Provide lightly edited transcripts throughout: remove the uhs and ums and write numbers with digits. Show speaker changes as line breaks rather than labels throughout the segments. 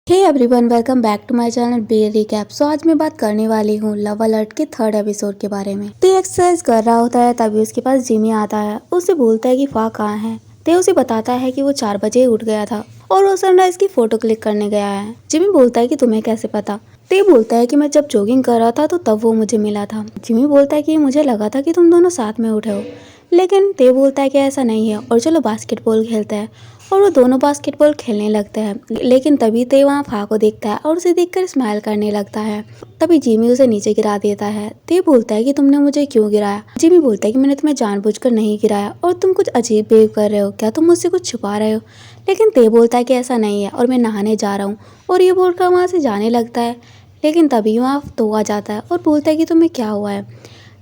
Hey everyone, welcome back to my channel B recap. So आज मैं बात करने वाली हूँ लव अलर्ट के थर्ड एपिसोड के बारे में। ते एक्सरसाइज कर रहा होता है, तभी उसके पास जिमी आता है। उससे बोलता है कि फा कहाँ है। ते उसे बताता है कि वो 4 बजे उठ गया था और वो सनराइज की फोटो क्लिक करने गया है। जिमी बोलता है कि तुम्हें कैसे पता। ते बोलता है कि मैं जब जॉगिंग कर रहा था तो तब वो मुझे मिला था। जिमी बोलता है कि मुझे लगा था कि तुम दोनों साथ में उठे हो, लेकिन ते बोलता है कि ऐसा नहीं है और चलो बास्केटबॉल खेलते हैं। और वो दोनों बास्केटबॉल खेलने लगते हैं, लेकिन तभी ते वहाँ फा को देखता है और उसे देखकर स्माइल करने लगता है। तभी जिमी उसे नीचे गिरा देता है। ते बोलता है कि तुमने मुझे क्यों गिराया। जिमी बोलता है कि मैंने तुम्हें जानबूझकर नहीं गिराया और तुम कुछ अजीब बिहेव कर रहे हो, क्या तुम मुझसे कुछ छुपा रहे हो। लेकिन ते बोलता है कि ऐसा नहीं है और मैं नहाने जा रहा हूँ, और ये बोलकर वहाँ से जाने लगता है। लेकिन तभी वहाँ तो आ जाता है और बोलता है कि तुम्हें क्या हुआ है।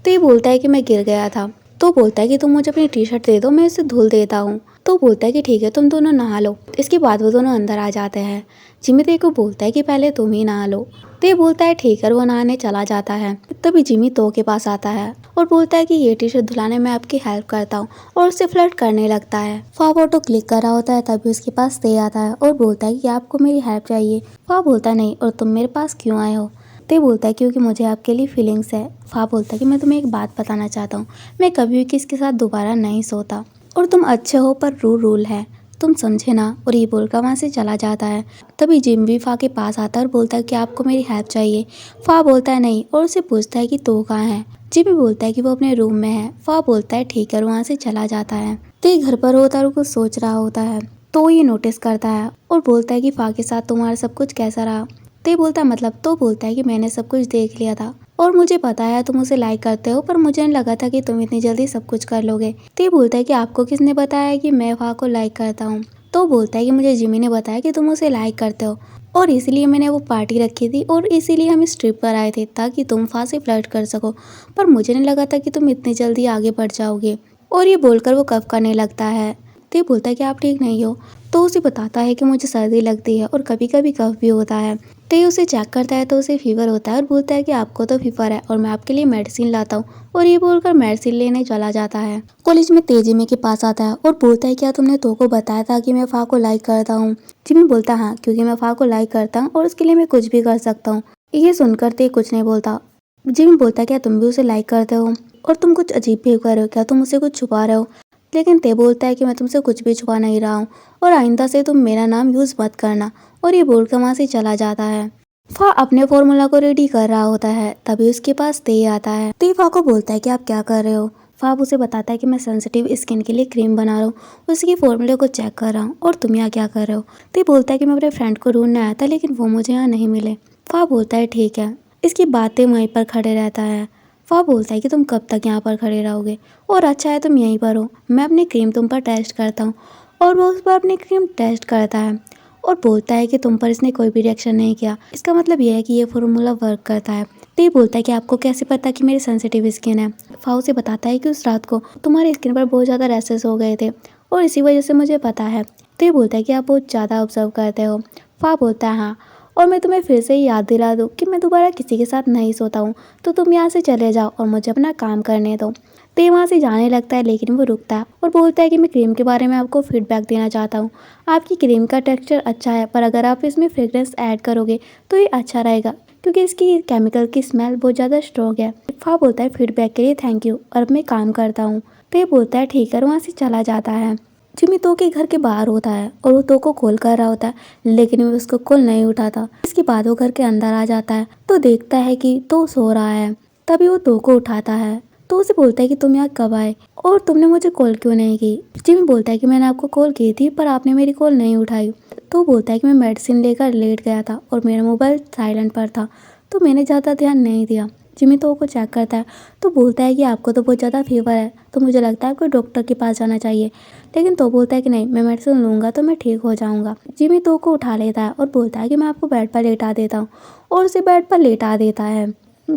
तो बोलता है कि मैं गिर गया था। तो बोलता है कि तुम मुझे अपनी टी शर्ट दे दो, मैं इसे धुल देता हूँ। तो बोलता है कि ठीक है, तुम दोनों नहा लो। इसके बाद वो दोनों अंदर आ जाते हैं। जिमी ते को बोलता है कि पहले तुम ही नहा लो। तो ये बोलता है ठीक है, वो नहाने चला जाता है। तभी जिमी तो के पास आता है और बोलता है कि ये टी शर्ट धुलाने में आपकी हेल्प करता हूँ, और उससे फ्लर्ट करने लगता है। फा फोटो क्लिक कर रहा होता है, तभी उसके पास ते आता है और बोलता है कि आपको मेरी हेल्प चाहिए। फा बोलता है नहीं, और तुम मेरे पास क्यों आए हो। ते बोलता है क्योंकि मुझे आपके लिए फीलिंग्स है। फा बोलता है कि मैं तुम्हें एक बात बताना चाहता हूँ, मैं कभी भी किसी के साथ दोबारा नहीं सोता, और तुम अच्छे हो पर रूल है, तुम समझे ना। और ये बोलकर वहाँ से चला जाता है। तभी जिम भी फा के पास आता है और बोलता है कि आपको मेरी हेल्प चाहिए। फा बोलता है नहीं, और उसे पूछता है कि तो कहाँ है। जिमी बोलता है कि वो अपने रूम में है। फा बोलता है ठीक है, और वहाँ से चला जाता है। तो ये घर पर होता है और कुछ सोच रहा होता है, तो ये नोटिस करता है और बोलता है कि फा के साथ तुम्हारा सब कुछ कैसा रहा। ते बोलता है मतलब। तो बोलता है कि मैंने सब कुछ देख लिया था और मुझे पता है तुम उसे लाइक करते हो, पर मुझे नहीं लगा था कि तुम इतनी जल्दी सब कुछ कर लोगे। ते बोलता है कि आपको किसने बताया कि मैं फा को लाइक करता हूँ। तो बोलता है कि मुझे जिमी ने बताया कि तुम उसे लाइक करते हो, और इसीलिए मैंने वो पार्टी रखी थी, और इसीलिए हम इस ट्रिप पर आए थे ताकि तुम फा से फ्लर्ट कर सको, पर मुझे नहीं लगा था कि तुम इतनी जल्दी आगे बढ़ जाओगे। और ये बोलकर वो कफ करने लगता है। ते बोलता है कि आप ठीक नहीं हो। तो उसे बताता है कि मुझे सर्दी लगती है और कभी कभी कफ भी होता है। ते उसे चेक करता है तो उसे फीवर होता है और बोलता है कि आपको तो फीवर है और मैं आपके लिए मेडिसिन लाता हूँ, और ये बोलकर मेडिसिन लेने चला जाता है। कॉलेज में ते जिमी के पास आता है और बोलता है क्या तुमने तो को बताया था कि मैं फा को लाइक करता हूँ। जिमी बोलता है हाँ, क्योंकि मैं फा को लाइक करता हूँ और उसके लिए मैं कुछ भी कर सकता हूँ। ये सुनकर ते कुछ नहीं बोलता। जिमी बोलता है क्या तुम भी उसे लाइक करते हो और तुम कुछ अजीब बिहेव कर रहे हो, क्या तुम उसे कुछ छुपा रहे हो। लेकिन ते बोलता है कि मैं तुमसे कुछ भी छुपा नहीं रहा हूँ, और आइंदा से तुम मेरा नाम यूज मत करना, और ये बोलकर वहाँ से चला जाता है। फा अपने फॉर्मूला को रेडी कर रहा होता है, तभी उसके पास ते आता है। ते फा को बोलता है कि आप क्या कर रहे हो। फा उसे बताता है कि मैं सेंसिटिव स्किन के लिए क्रीम बना रहा हूँ, उसकी फॉर्मूले को चेक कर रहा हूँ, और तुम यहाँ क्या कर रहे हो। ते बोलता है कि मैं अपने फ्रेंड को ढूंढने आया था, लेकिन वो मुझे यहाँ नहीं मिले। फा बोलता है ठीक है। इसकी बातें वहीं पर खड़े रहता है। फा बोलता है कि तुम कब तक यहाँ पर खड़े रहोगे, और अच्छा है तुम यहीं पर हो, मैं अपनी क्रीम तुम पर टेस्ट करता हूँ। और वो उस पर अपनी क्रीम टेस्ट करता है और बोलता है कि तुम पर इसने कोई भी रिएक्शन नहीं किया, इसका मतलब यह है कि ये फॉर्मूला वर्क करता है। तो ये बोलता है कि आपको कैसे पता कि मेरी सेंसिटिव स्किन है। फाउ से बताता है कि उस रात को तुम्हारी स्किन पर बहुत ज़्यादा रैसेस हो गए थे, और इसी वजह से मुझे पता है। तो ये बोलता है कि आप बहुत ज़्यादा ऑब्जर्व करते हो। फा बोलता है हाँ, और मैं तुम्हें फिर से याद दिला दूँ कि मैं दोबारा किसी के साथ नहीं सोता हूँ, तो तुम यहाँ से चले जाओ और मुझे अपना काम करने दो। तो ये वहाँ से जाने लगता है, लेकिन वो रुकता है और बोलता है कि मैं क्रीम के बारे में आपको फीडबैक देना चाहता हूँ। आपकी क्रीम का टेक्सचर अच्छा है, पर अगर आप इसमें फ्रेग्रेंस ऐड करोगे तो ये अच्छा रहेगा, क्योंकि इसकी केमिकल की स्मेल बहुत ज़्यादा स्ट्रॉन्ग है। फा बोलता है फीडबैक के लिए थैंक यू, और अब मैं काम करता हूँ। तो ये बोलता है ठीक है, वहाँ से चला जाता है। जिमी तो के घर के बाहर होता है और वो तो को कॉल कर रहा होता है, लेकिन वो उसको कॉल नहीं उठाता। इसके बाद वो घर के अंदर आ जाता है तो देखता है कि तो सो रहा है। तभी वो तो को उठाता है तो उसे बोलता है कि तुम यहाँ कब आए और तुमने मुझे कॉल क्यों नहीं की। जिमी बोलता है कि मैंने आपको कॉल की थी, पर आपने मेरी कॉल नहीं उठाई। तो बोलता है कि मैं मेडिसिन लेकर लेट गया था और मेरा मोबाइल साइलेंट पर था, तो मैंने ज़्यादा ध्यान नहीं दिया। जिमी तो को चेक करता है तो बोलता है कि आपको तो बहुत ज़्यादा फीवर है, तो मुझे लगता है आपको डॉक्टर के पास जाना चाहिए। लेकिन तो बोलता है कि नहीं, मैं मेडिसिन लूँगा तो मैं ठीक हो जाऊँगा। जिमी तो को उठा लेता है और बोलता है कि मैं आपको बेड पर लेटा देता हूँ, और उसे बेड पर लेटा देता है।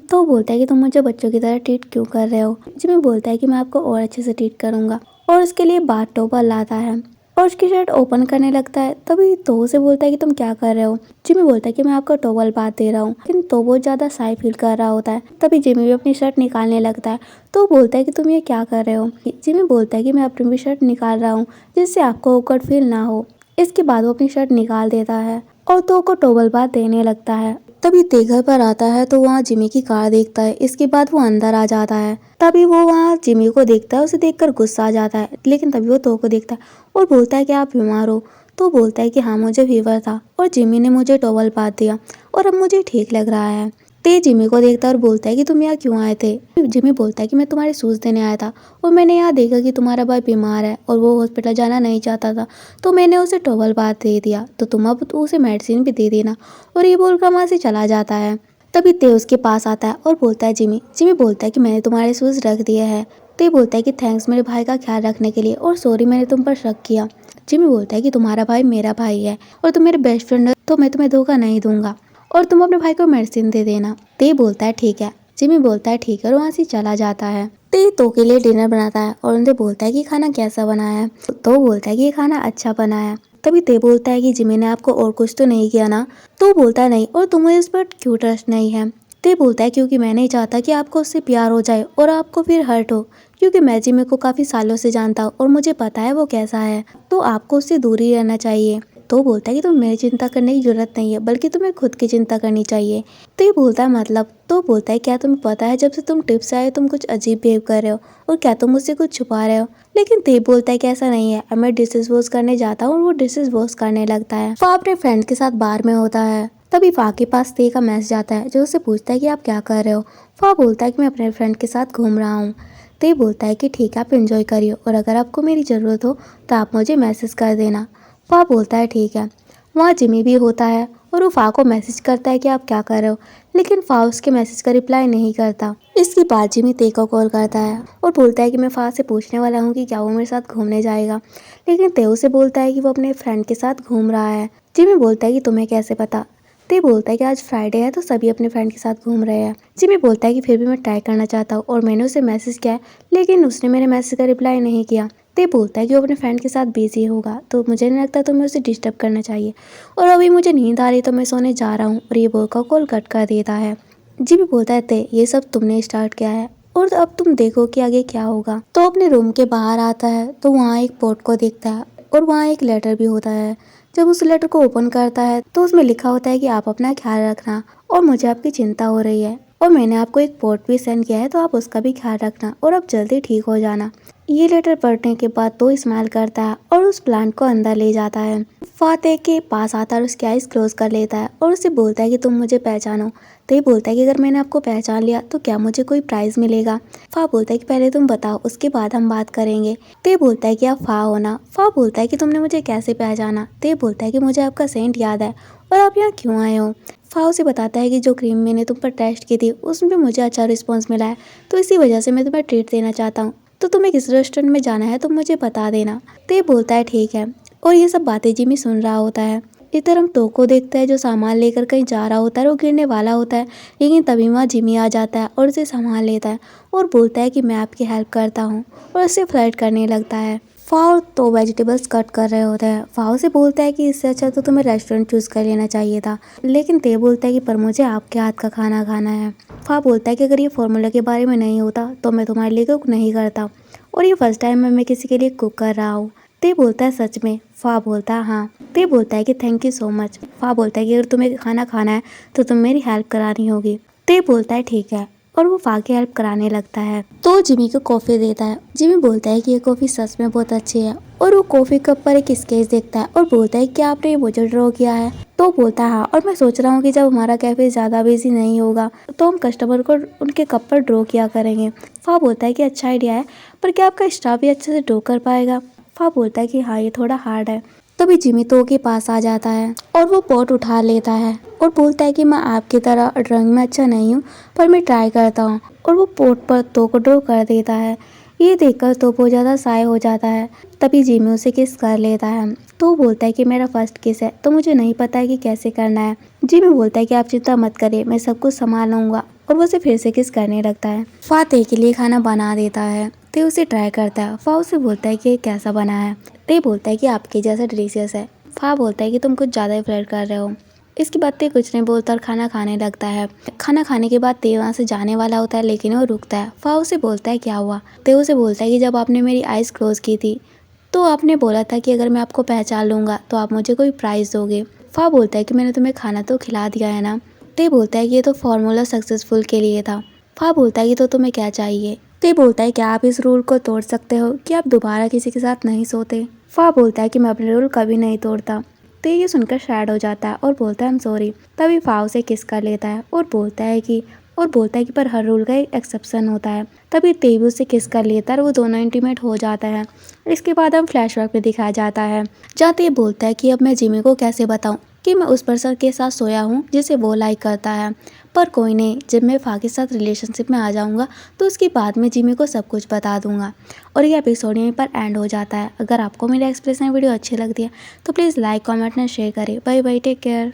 तो बोलता है कि तुम मुझे बच्चों की तरह ट्रीट क्यों कर रहे हो। जिमी बोलता है कि मैं आपको और अच्छे से ट्रीट करूँगा, और उसके लिए बाथ टॉवल लाता है और उसकी शर्ट ओपन करने लगता है। तभी तो उसे बोलता है कि तुम क्या कर रहे हो। जिमी बोलता है कि मैं आपको टॉवल बाथ दे रहा हूँ, लेकिन तो बहुत ज़्यादा शाय फील कर रहा होता है। तभी जिमी भी अपनी शर्ट निकालने लगता है तो बोलता है कि तुम ये क्या कर रहे हो। जिमी बोलता है कि मैं अपनी भी शर्ट निकाल रहा हूँ जिससे आपको awkward फील ना हो। इसके बाद वो अपनी शर्ट निकाल देता है और तो को टोवल बात देने लगता है। तभी ते घर पर आता है तो वहाँ जिमी की कार देखता है। इसके बाद वो अंदर आ जाता है। तभी वो वहाँ जिमी को देखता है, उसे देखकर गुस्सा आ जाता है। लेकिन तभी वो तो को देखता है और बोलता है कि आप बीमार हो। तो बोलता है कि हाँ मुझे फीवर था और जिमी ने मुझे टॉवल बांध दिया और अब मुझे ठीक लग रहा है। ते जिमी को देखता है और बोलता है कि तुम यहाँ क्यों आए थे। जिमी बोलता है कि मैं तुम्हारे शूज देने आया था और मैंने यहाँ देखा कि तुम्हारा भाई बीमार है और वो हॉस्पिटल जाना नहीं चाहता था, तो मैंने उसे टॉवल बांध दे दिया, तो तुम अब तो उसे मेडिसिन भी दे देना। और ये बोलकर वहाँ से चला जाता है। तभी ते उसके पास आता है और बोलता है जिमी जिमी बोलता है कि मैंने तुम्हारे शूज रख दिए हैं। ते बोलता है कि थैंक्स मेरे भाई का ख्याल रखने के लिए और सॉरी मैंने तुम पर शक किया। जिमी बोलता है कि तुम्हारा भाई मेरा भाई है और तुम मेरे बेस्ट फ्रेंड हो, तो मैं तुम्हें धोखा नहीं दूंगा और तुम अपने भाई को मेडिसिन दे देना। ते बोलता है ठीक है। जिमी बोलता है ठीक है और वहाँ से चला जाता है। ते तो के लिए डिनर बनाता है और उनसे बोलता है कि खाना कैसा बना है। तो बोलता है कि ये खाना अच्छा बना है। तभी ते बोलता है कि जिमी ने आपको और कुछ तो नहीं किया ना। तो बोलता है नहीं, और तुम्हें इस पर क्यों ट्रस्ट नहीं है। ते बोलता है क्योंकि मैं नहीं चाहता कि आपको उससे प्यार हो जाए और आपको फिर हर्ट हो, क्योंकि मैं जिमी को काफी सालों से जानता हूँ और मुझे पता है वो कैसा है, तो आपको उससे दूर ही रहना चाहिए। तो बोलता है कि तुम्हें मेरी चिंता करने की जरूरत नहीं है, बल्कि तुम्हें खुद की चिंता करनी चाहिए। तो ये बोलता है मतलब। तो बोलता है क्या तुम्हें पता है जब से तुम टिप्स आए तुम कुछ अजीब बिहेव कर रहे हो और क्या तुम मुझसे कुछ छुपा रहे हो। लेकिन ते बोलता है कि ऐसा नहीं है, अब मैं डिशेस वॉश करने जाता हूँ और वो डिशेस वॉश करने लगता है। वो अपने फ्रेंड के साथ बार में होता है। तभी फा के पास ते का मैसेज आता है जो उससे पूछता है कि आप क्या कर रहे हो। फा बोलता है कि मैं अपने फ्रेंड के साथ घूम रहा हूँ। ते बोलता है कि ठीक है आप एंजॉय करिए और अगर आपको मेरी ज़रूरत हो तो आप मुझे मैसेज कर देना। फा बोलता है ठीक है। वहाँ जिमी भी होता है और वो फा को मैसेज करता है कि आप क्या कर रहे हो, लेकिन फा उसके मैसेज का रिप्लाई नहीं करता। इसके बाद जिमी ते को कॉल करता है और बोलता है कि मैं फा से पूछने वाला हूँ कि क्या वो मेरे साथ घूमने जाएगा, लेकिन ते उसे बोलता है कि वो अपने फ्रेंड के साथ घूम रहा है। जिमी बोलता है कि तुम्हें कैसे पता। ते बोलता है कि आज फ्राइडे है तो सभी अपने फ्रेंड के साथ घूम रहे हैं। जिमी बोलता है कि फिर भी मैं ट्राई करना चाहता हूँ और मैंने उसे मैसेज किया है, लेकिन उसने मेरे मैसेज का रिप्लाई नहीं किया। ते बोलता है कि वो अपने फ्रेंड के साथ बिजी होगा, तो मुझे नहीं लगता तुम्हें उसे डिस्टर्ब करना चाहिए और अभी मुझे नींद आ रही तो मैं सोने जा रहा हूँ, और ये बोलकर कॉल कट कर देता है। जिमी बोलता है ते ये सब तुमने स्टार्ट किया है और अब तुम देखो कि आगे क्या होगा। तो अपने रूम के बाहर आता है तो वहाँ एक पोट को देखता है और वहाँ एक लेटर भी होता है। जब उस लेटर को ओपन करता है तो उसमें लिखा होता है कि आप अपना ख्याल रखना और मुझे आपकी चिंता हो रही है और मैंने आपको एक पोट भी सेंड किया है, तो आप उसका भी ख्याल रखना और अब जल्दी ठीक हो जाना। ये लेटर पढ़ने के बाद तो स्माइल करता है और उस प्लांट को अंदर ले जाता है। फातेह के पास आता है और उसकी आइज क्लोज कर लेता है और उसे बोलता है कि तुम मुझे पहचानो। तो ये बोलता है कि अगर मैंने आपको पहचान लिया तो क्या मुझे कोई प्राइज मिलेगा। फा बोलता है कि पहले तुम बताओ उसके बाद हम बात करेंगे। तो ये बोलता है कि आप फा हो ना। फा बोलता है कि तुमने मुझे कैसे पहचाना। तो ये बोलता है कि मुझे आपका सेंट याद है और आप यहाँ क्यों आए हो। फा उसे बताता है कि जो क्रीम मैंने तुम पर टेस्ट की थी उसमें मुझे अच्छा रिस्पॉन्स मिला है, तो इसी वजह से मैं तुम्हें ट्रीट देना चाहता हूँ, तो तुम्हें किस रेस्टोरेंट में जाना है तो मुझे बता देना। तो ये बोलता है ठीक है, और ये सब बातें जिमी सुन रहा होता है। इधर हम तो को देखते हैं जो सामान लेकर कहीं जा रहा होता है, वो गिरने वाला होता है, लेकिन तभी वहाँ जिमी आ जाता है और उसे सामान लेता है और बोलता है कि मैं आपकी हेल्प करता हूँ और उससे फ्लर्ट करने लगता है। फाओ तो वेजिटेबल्स कट कर रहे होते हैं। फाओ से बोलता है कि इससे अच्छा तो तुम्हें रेस्टोरेंट चूज कर लेना चाहिए था, लेकिन ते बोलता है कि पर मुझे आपके हाथ का खाना खाना है। फा बोलता है कि अगर ये फॉर्मूला के बारे में नहीं होता तो मैं तुम्हारे लिए कुक नहीं करता, और ये फर्स्ट टाइम मैं किसी के लिए कुक कर रहा हूँ। ते बोलता है सच में। फा बोलता है हाँ। ते बोलता है कि थैंक यू सो मच। फा बोलता है कि अगर तुम्हें खाना खाना है तो तुम मेरी हेल्प करानी होगी। ते बोलता है ठीक है, और वो फा की हेल्प कराने लगता है। तो जिमी को कॉफी देता है। जिमी बोलता है कि ये कॉफी सच में बहुत अच्छी है, और वो कॉफी कप पर एक स्केच देखता है और बोलता है कि आपने ये मुझे ड्रॉ किया है। तो बोलता है हाँ, और मैं सोच रहा हूँ कि जब हमारा कैफे ज्यादा बिजी नहीं होगा तो हम कस्टमर को उनके कप पर ड्रॉ किया करेंगे। फा बोलता है कि अच्छा आइडिया है, पर क्या आपका स्टाफ भी अच्छे से ड्रॉ कर पाएगा। फा बोलता है कि हाँ ये थोड़ा हार्ड है। तभी जिमी तो के पास आ जाता है और वो पॉट उठा लेता है और बोलता है कि मैं आपकी तरह ड्राइंग में अच्छा नहीं हूँ, पर मैं ट्राई करता हूँ, और वो पॉट पर तो को ड्रॉ कर देता है। ये देखकर तो बहुत ज़्यादा साय हो जाता है। तभी जिमी उसे किस कर लेता है। तो बोलता है कि मेरा फर्स्ट किस है तो मुझे नहीं पता है कि कैसे करना है। जिमी बोलता है कि आप चिंता मत करिए, मैं सब कुछ संभाल लूंगा, और वो उसे फिर से किस करने लगता है। फातेह के लिए खाना बना देता है। ते उसे ट्राई करता है। फा उसे बोलता है कि ये कैसा बना है। ते बोलता है कि आपके जैसा डिलीशियस है। फा बोलता है कि तुम कुछ ज़्यादा ही फ्लर्ट कर रहे हो। इसके बाद ते कुछ नहीं बोलता और खाना खाने लगता है। खाना खाने के बाद ते वहाँ से जाने वाला होता है, लेकिन वो रुकता है। फा उसे बोलता है क्या हुआ। ते उसे बोलता है कि जब आपने मेरी आइज़ क्लोज की थी तो आपने बोला था कि अगर मैं आपको पहचान लूँगा तो आप मुझे कोई प्राइज़ दोगे। फा बोलता है कि मैंने तुम्हें खाना तो खिला दिया है ना। ते बोलता है कि ये तो फॉर्मूला सक्सेसफुल के लिए था। फा बोलता है कि तो तुम्हें क्या चाहिए। ते बोलता है कि आप इस रूल को तोड़ सकते हो कि आप दोबारा किसी के साथ नहीं सोते। फा बोलता है कि मैं अपने रूल कभी नहीं तोड़ता। ते ये सुनकर सैड हो जाता है और बोलता है आई एम सॉरी। तभी फा उसे किस कर लेता है और बोलता है कि पर हर रूल का एक एक्सेप्शन होता है। तभी ते भी उससे किस कर लेता है और वो दोनों इंटीमेट हो जाता है। इसके बाद हम फ्लैशबैक में दिखाया जाता है जहाँ ते बोलता है कि अब मैं जिमी को कैसे बताऊं कि मैं उस पर्सन के साथ सोया हूँ जिसे वो लाइक करता है। पर कोई नहीं, जब मैं फा के साथ रिलेशनशिप में आ जाऊंगा तो उसके बाद में जिमी को सब कुछ बता दूंगा। और ये एपिसोड यहीं पर एंड हो जाता है। अगर आपको मेरी एक्सप्रेशन वीडियो अच्छी लगती है तो please like comment and share करें। Bye bye, take care.